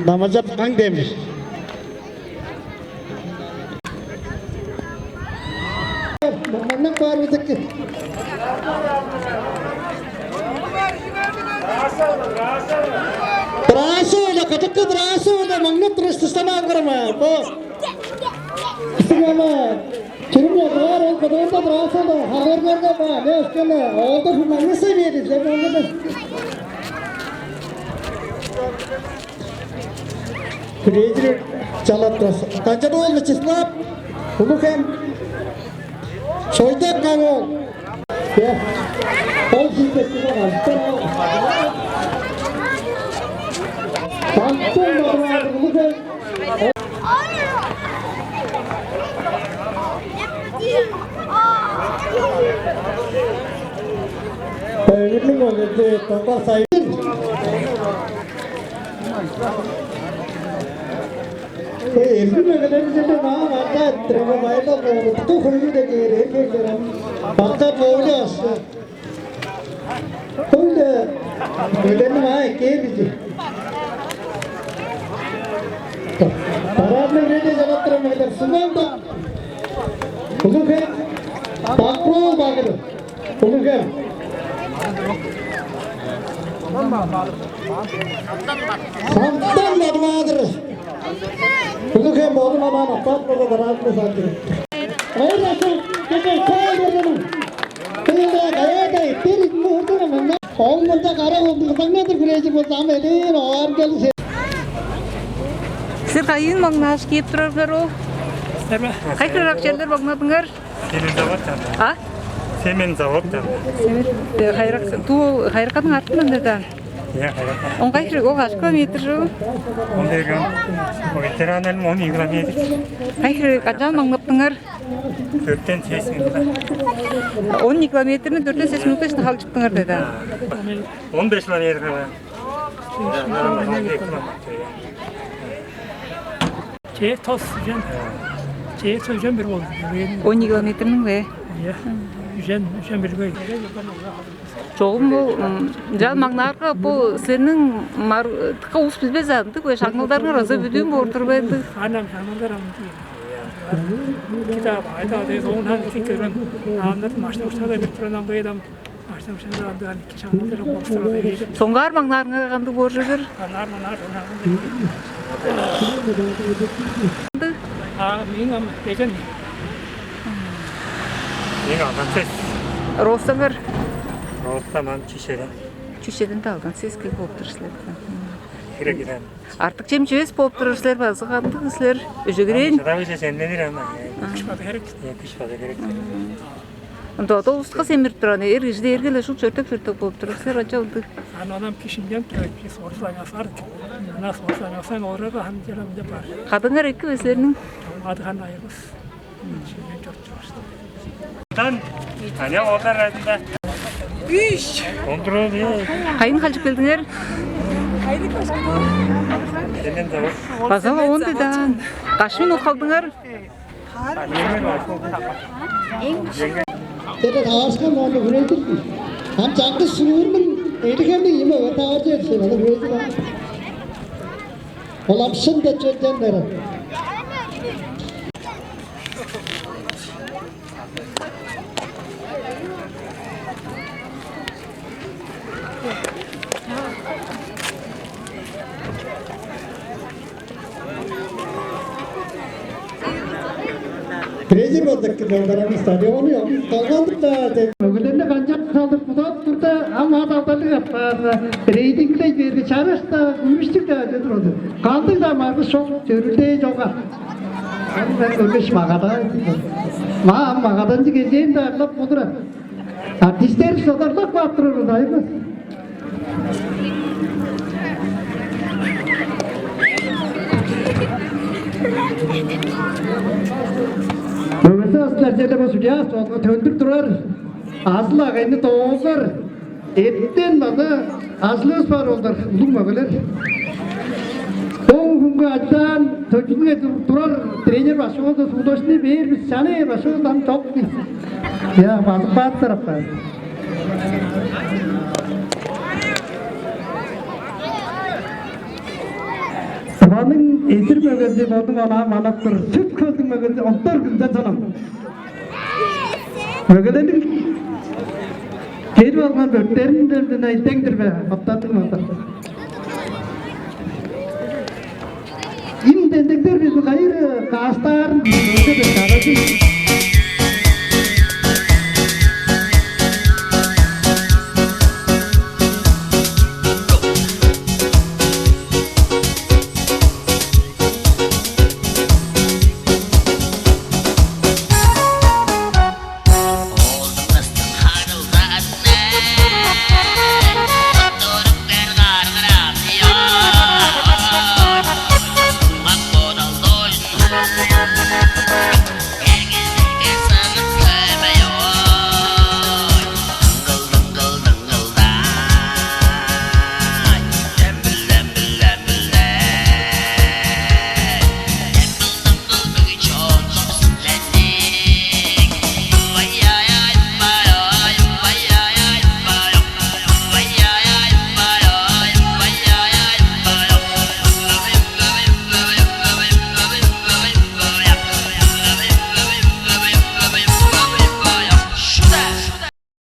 Namazap Kang demiş. Namazap var mı tıkkı? Terasa udah ketekut terasa udah magnet terus sana kerma. Oh, istilahnya cuma orang kedua terasa udah hadir mereka pak. Ya sekarang oh tuh magnet sih dia di sana magnet. Kredit calat terus. Kaca dulu cisnap. Bukan. Soalnya kamu. Ya. Kalau sih kita nggak Langsung berlalu bukan. Ini mau jadi tokoh saya. Ini mereka jadi mana ada terima baik tu khusus deki reke dalam bakat bodas. Tuh ini mana kiri. Parabla rete jalan terima kita semua tu. Bukan. Takro bagai tu. Bukan. Santan madmader. Bukan baru mana apa pada berat besar. Ayo masuk kita kau dulu. Kita gaya gaya tirik mulut tu mana. Kau mana cara untuk tengah tu kerja bersama ini orang kalau Sirkayin magnas kip trafero. Kay krak cender magna pengar. Semen zawat kan? Ha? Semen zawat kan? Semen de hayrak tu hayrak kan ngat nan dedan. Ya hayrak. On kay krak gas kilometer ro. Onde kan? O veteranen mon igrami. Kay krak ajan magna pengar. 4'ten ses minut. 10 kilometrni 4 ses minutda halçıp pengar dedan. 15 kilometre var. Çeğet bir oldu. 10 kilometrnin ve. Ya. Yüzen bir böyle. Çoğum bu can magnarga bu senin mar tıka us bizbe zandı bu şakmaldarga razı büdüğüm orturbaydı. Anam şakmallar anladı. Kitap ayda de ondan fikirden anlat maçta da bir program koydum. Maçta da andı iki şakmallar orturbaydı. Songar magnarga kandı borjur. Anar. Mingam dejan. Mingam ses. Rostanger. Rostaman çişere. Çüşedin daldan ses ki popturuşlar. Giren. Artık cemçeves popturuşlar bazı kandı kızlar. Öjegren. Tabii ki sen ne diyorsun ama. Kışmadı gerek. Kışmadı gerek. Onda da usta semir turanı ergizde ergele şu çörtek popturuşlar açıldı. Anam kişimden bir sorsan yazar. Nasıl sorsan yazsan orada da hanımcılarım da var. Kadınlar iki veslerinin. Adı han ayırız. Şimdi çok çalıştım. Hani orada radında. Güç. Kontrol ya. Kayın kaçıp geldiler. Senin de var. Bazala on dedan. Kaşmin o kaldılar. Jadi harusnya mau berhenti. Ham cantik seluruh itu kan dia mau tahu aja sih, kalau berhenti kan. Kalau sen de çözen derim. Crazy olduk ki döndüren stadyon yok. Kalmadık da. Ögülerine kancak saldık budak turda ama adamları yapar. Rating'de bir çağrışta gümüştük de nedir oldu. Kaldık da markı çok çörülde çoğa. Ben ölmüş mağada. Mağadan çıkacağım da Allah budur. Artistler sodarlık battırır da mı? Ötler jerde bu südiyas, onu töndür durar. Aslı ağayını doğuzlar. Etten bana aslı var oldur. Bulma bilir. On günge açtan tökünge durar. Trener başı oldu. Sudoşni bir sene başı oldu. Tam çok. Ya bazı bat tarafta. Sabahın esirmegende boldum ana manap tur. Süt közünmegende ontor günden sanam. Mögelendim. Keyif alman bötlerin de neytendir be. Haftatın mı? İndendekler bizi hayır kastar.